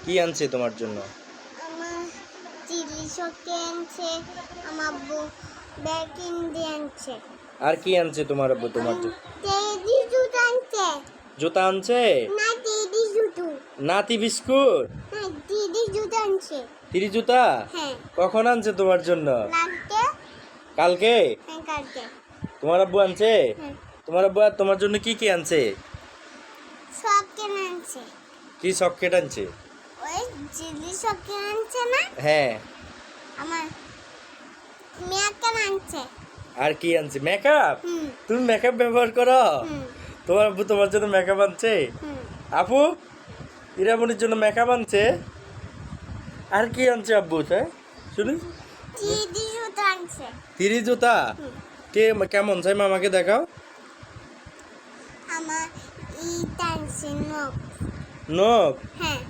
কি আনছে তোমার জন্য? আমার চিলি শক্তি আনছে, আমার আব্বু ব্যাগ কিনে আনছে। আর কি আনছে তোমার আব্বু তোমার জন্য? টেডি জুতো আনছে। জুতা আনছে? না, টেডি জুতো। নাতি বিস্কুট? হ্যাঁ, টেডি জুতো আনছে। তিরি জুতা? হ্যাঁ। কখন আনছে তোমার জন্য? লাগতে? কালকে? হ্যাঁ, কালকে। তোমার আব্বু আনছে? হ্যাঁ। তোমার আব্বু আর তোমার জন্য কি কি আনছে? সব কিনে আনছে। কি সকেট আনছে? ওই চিলি শক্তি আনছে না? হ্যাঁ। আমার মেয়াকান আনছে। আর কি আনছে? মেকআপ? হুম। তুমি মেকআপ ব্যবহার করো? হুম। তোমার আব্বু তোমার জন্য মেকআপ আনছে? হুম। আপু ইরামনির জন্য মেকআপ আনছে? আর কি আনছে আব্বু? তাই শুনি। টেডি জুতো আনছে। তিরি জুতা? হুম। কেমন চাই মামাকে দেখাও। আমার ইট আনছে, নখ। নখ? হ্যাঁ।